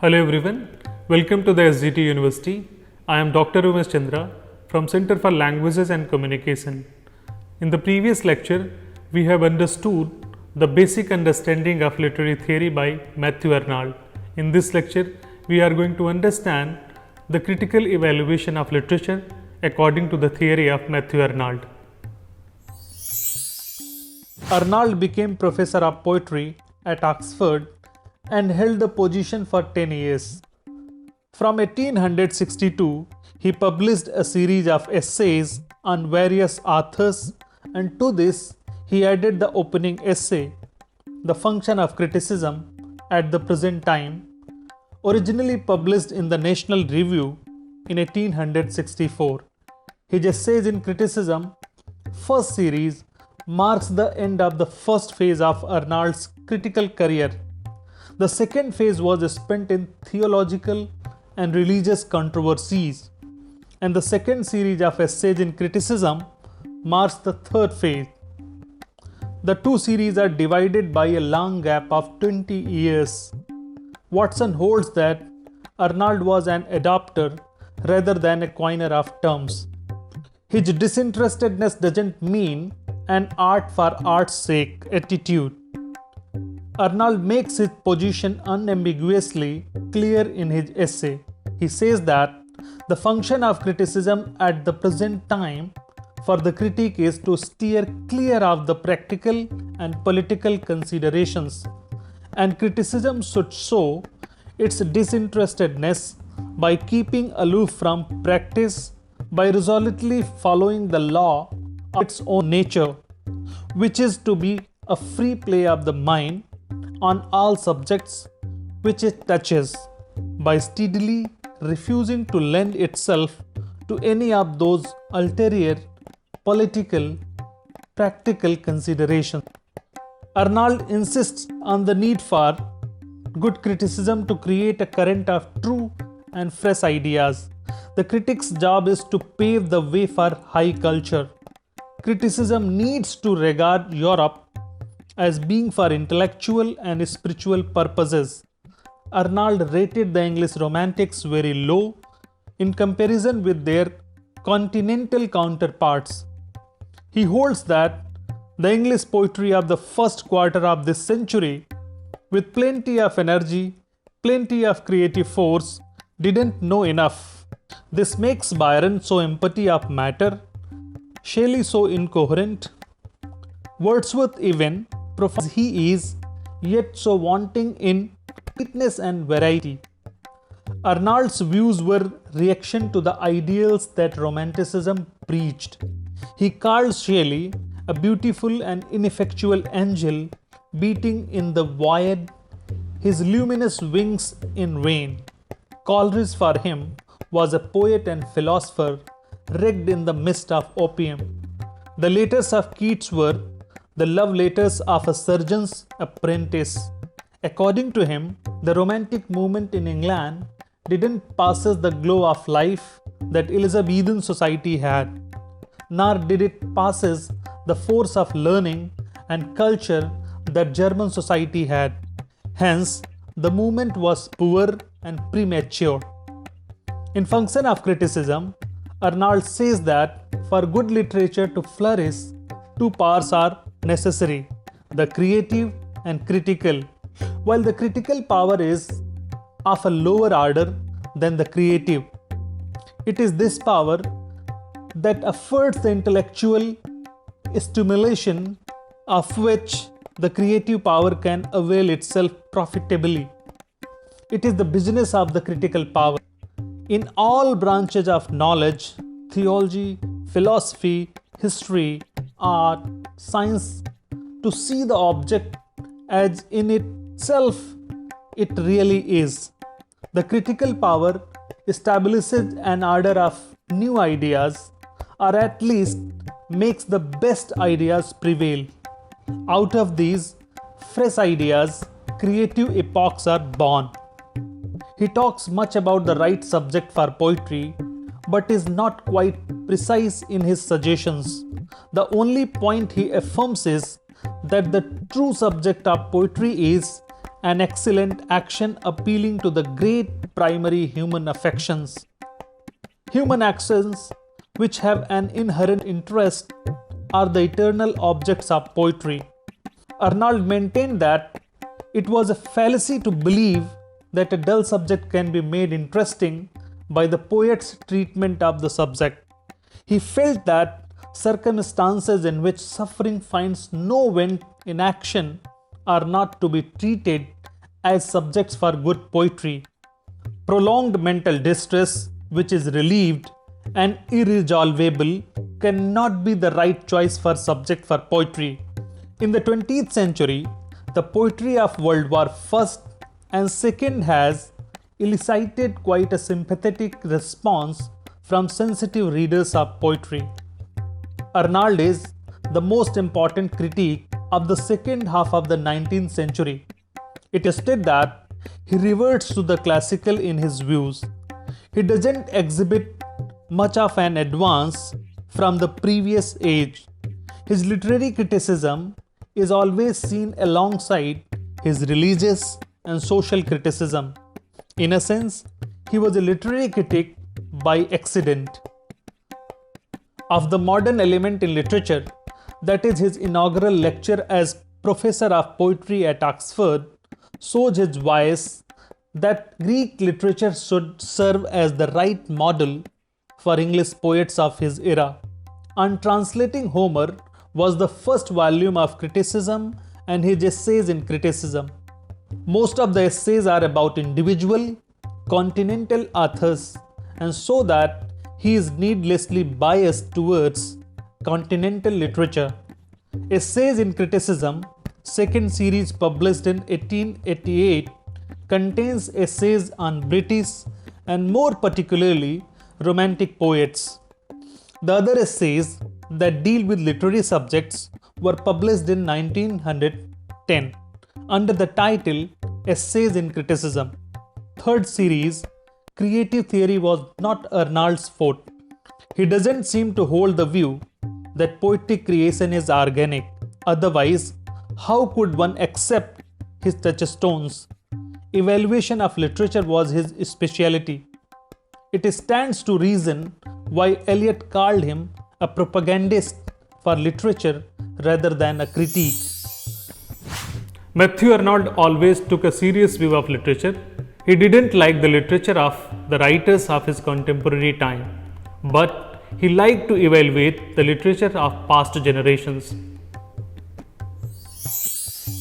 Hello everyone, welcome to the SGT University. I am Dr. Umesh Chandra from Center for Languages and Communication. In the previous lecture, we have understood the basic understanding of literary theory by Matthew Arnold. In this lecture, we are going to understand the critical evaluation of literature according to the theory of Matthew Arnold. Arnold became professor of poetry at Oxford and held the position for 10 years. From 1862, he published a series of essays on various authors, and to this, he added the opening essay, The Function of Criticism at the Present Time, originally published in the National Review in 1864. His Essays in Criticism, first series, marks the end of the first phase of Arnold's critical career. The second phase was spent in theological and religious controversies, and the second series of essays in criticism marks the third phase. The two series are divided by a long gap of 20 years. Watson holds that Arnold was an adopter rather than a coiner of terms. His disinterestedness doesn't mean an art for art's sake attitude. Arnold makes his position unambiguously clear in his essay. He says that the function of criticism at the present time for the critic is to steer clear of the practical and political considerations, and criticism should show its disinterestedness by keeping aloof from practice, by resolutely following the law of its own nature, which is to be a free play of the mind on all subjects which it touches, by steadily refusing to lend itself to any of those ulterior political, practical considerations. Arnold insists on the need for good criticism to create a current of true and fresh ideas. The critic's job is to pave the way for high culture. Criticism needs to regard Europe as being for intellectual and spiritual purposes. Arnold rated the English Romantics very low in comparison with their continental counterparts. He holds that the English poetry of the first quarter of this century, with plenty of energy, plenty of creative force, didn't know enough. This makes Byron so empty of matter, Shelley so incoherent, Wordsworth even, as he is, yet so wanting in sweetness and variety. Arnold's views were reaction to the ideals that Romanticism preached. He called Shelley a beautiful and ineffectual angel beating in the void, his luminous wings in vain. Coleridge for him was a poet and philosopher wrecked in the mist of opium. The letters of Keats were the love letters of a surgeon's apprentice. According to him, the Romantic movement in England didn't possess the glow of life that Elizabethan society had, nor did it possess the force of learning and culture that German society had. Hence, the movement was poor and premature. In Function of Criticism, Arnold says that for good literature to flourish, two powers are necessary, the creative and critical. While the critical power is of a lower order than the creative, it is this power that affords the intellectual stimulation of which the creative power can avail itself profitably. It is the business of the critical power in all branches of knowledge, theology, philosophy, history, art, science, to see the object as in itself it really is. The critical power establishes an order of new ideas, or at least makes the best ideas prevail. Out of these fresh ideas, creative epochs are born. He talks much about the right subject for poetry, but is not quite precise in his suggestions. The only point he affirms is that the true subject of poetry is an excellent action appealing to the great primary human affections. Human actions which have an inherent interest are the eternal objects of poetry. Arnold maintained that it was a fallacy to believe that a dull subject can be made interesting by the poet's treatment of the subject. He felt that circumstances in which suffering finds no vent in action are not to be treated as subjects for good poetry. Prolonged mental distress, which is relieved and irresolvable, cannot be the right choice for subject for poetry. In the 20th century, the poetry of World War I and II has elicited quite a sympathetic response from sensitive readers of poetry. Arnold is the most important critique of the second half of the 19th century. It is stated that he reverts to the classical in his views. He doesn't exhibit much of an advance from the previous age. His literary criticism is always seen alongside his religious and social criticism. In a sense, he was a literary critic by accident. Of the modern element in literature, that is his inaugural lecture as professor of poetry at Oxford, shows his bias that Greek literature should serve as the right model for English poets of his era. And translating Homer was the first volume of criticism and his essays in criticism. Most of the essays are about individual, continental authors, and so that he is needlessly biased towards continental literature. Essays in Criticism, second series published in 1888, contains essays on British and more particularly Romantic poets. The other essays that deal with literary subjects were published in 1910 under the title Essays in Criticism. Third series, Creative Theory, was not Arnold's forte. He doesn't seem to hold the view that poetic creation is organic. Otherwise, how could one accept his touchstones? Evaluation of literature was his specialty. It stands to reason why Eliot called him a propagandist for literature rather than a critique. Matthew Arnold always took a serious view of literature. He didn't like the literature of the writers of his contemporary time, but he liked to evaluate the literature of past generations.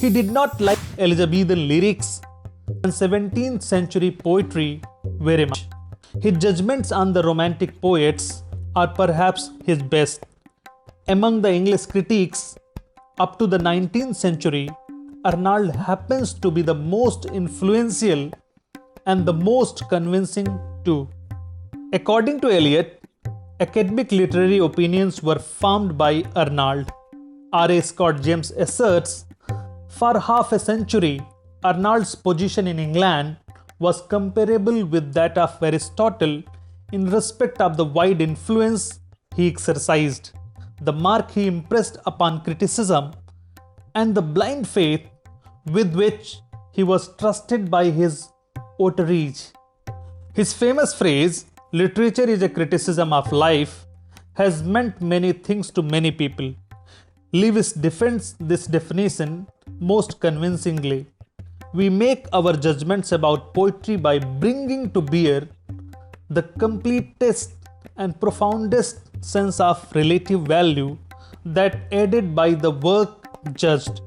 He did not like Elizabethan lyrics and 17th century poetry very much. His judgments on the Romantic poets are perhaps his best. Among the English critics up to the 19th century, Arnold happens to be the most influential and the most convincing too. According to Eliot, academic literary opinions were formed by Arnold. R.A. Scott James asserts, for half a century, Arnold's position in England was comparable with that of Aristotle in respect of the wide influence he exercised, the mark he impressed upon criticism, and the blind faith with which he was trusted by his votaries. His famous phrase, "Literature is a criticism of life," has meant many things to many people. Lewis defends this definition most convincingly. We make our judgments about poetry by bringing to bear the completest and profoundest sense of relative value that aided by the work judged.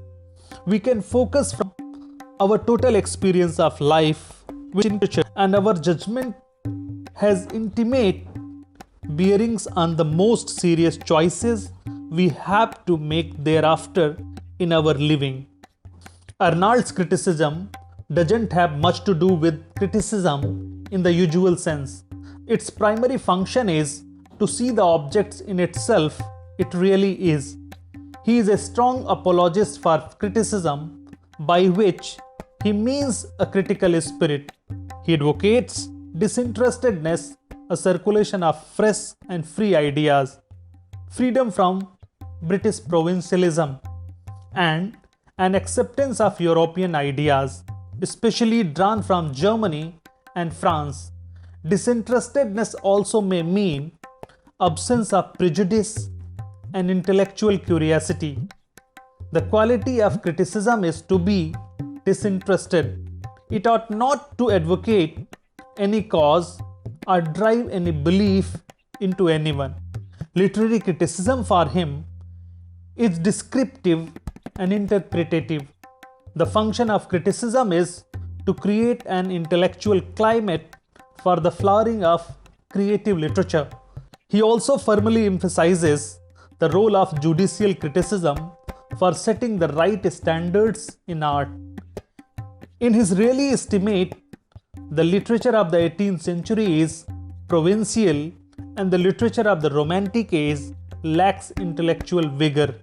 We can focus from our total experience of life, which in literature, and our judgment has intimate bearings on the most serious choices we have to make thereafter in our living. Arnold's criticism doesn't have much to do with criticism in the usual sense. Its primary function is to see the objects in itself it really is. He is a strong apologist for criticism, by which he means a critical spirit. He advocates disinterestedness, a circulation of fresh and free ideas, freedom from British provincialism, and an acceptance of European ideas. especially drawn from Germany and France. Disinterestedness also may mean absence of prejudice and intellectual curiosity. The quality of criticism is to be disinterested. It ought not to advocate any cause or drive any belief into anyone. Literary criticism for him is descriptive and interpretative. The function of criticism is to create an intellectual climate for the flowering of creative literature. He also firmly emphasizes the role of judicial criticism for setting the right standards in art. In his really estimate, the literature of the 18th century is provincial and the literature of the Romantic age lacks intellectual vigor.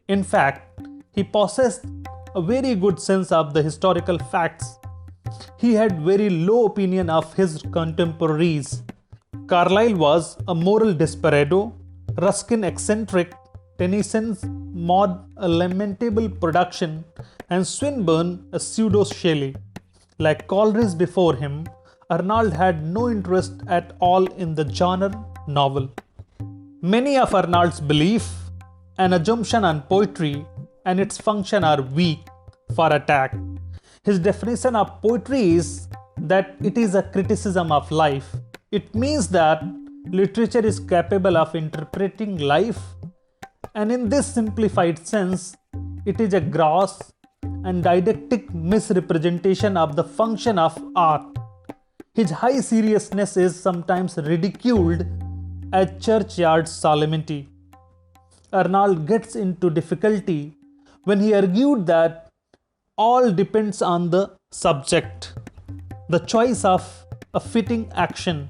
In fact, he possessed a very good sense of the historical facts. He had very low opinion of his contemporaries. Carlyle was a moral desperado, Ruskin eccentric, Tennyson's Maud a lamentable production, and Swinburne a pseudo-Shelley. Like Coleridge before him, Arnold had no interest at all in the genre novel. Many of Arnold's belief and assumption on poetry and its function are weak for attack. His definition of poetry is that it is a criticism of life. It means that literature is capable of interpreting life, and in this simplified sense, it is a gross and didactic misrepresentation of the function of art. His high seriousness is sometimes ridiculed as churchyard solemnity. Arnold gets into difficulty when he argued that all depends on the subject, the choice of a fitting action.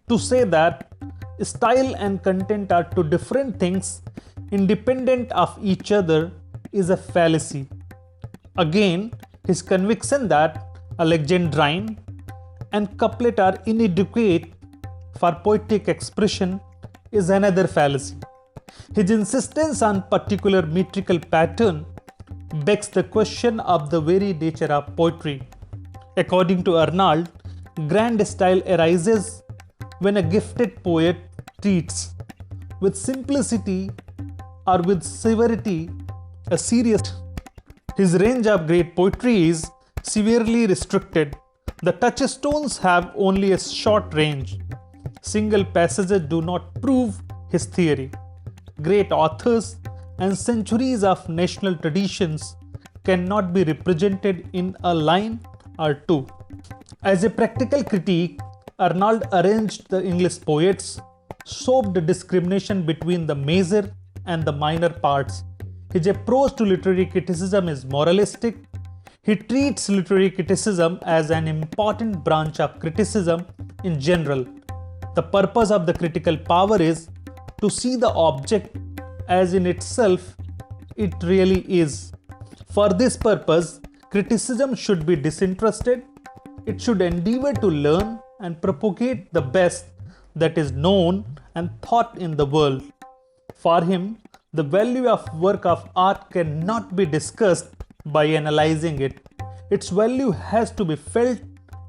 To say that style and content are two different things independent of each other is a fallacy. Again, his conviction that alexandrine and couplet are inadequate for poetic expression is another fallacy. His insistence on particular metrical pattern begs the question of the very nature of poetry. According to Arnold, grand style arises when a gifted poet treats with simplicity or with severity a serious. His range of great poetry is severely restricted. The touchstones have only a short range. Single passages do not prove his theory. Great authors and centuries of national traditions cannot be represented in a line or two. As a practical critique, Arnold arranged the English poets, soaped discrimination between the major and the minor parts. His approach to literary criticism is moralistic. He treats literary criticism as an important branch of criticism in general. The purpose of the critical power is to see the object as in itself it really is. For this purpose, criticism should be disinterested. It should endeavor to learn and propagate the best that is known and thought in the world. For him, the value of work of art cannot be discussed by analyzing it. Its value has to be felt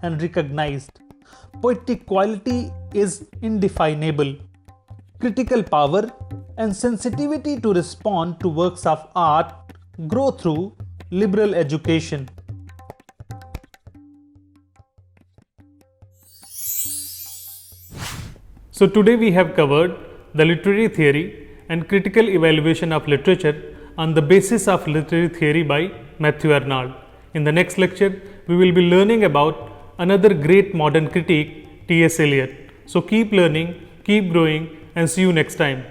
and recognized. Poetic quality is indefinable. Critical power and sensitivity to respond to works of art grow through liberal education. So today we have covered the literary theory and critical evaluation of literature on the basis of literary theory by Matthew Arnold. In the next lecture, we will be learning about another great modern critic, T.S. Eliot. So keep learning, keep growing, and see you next time.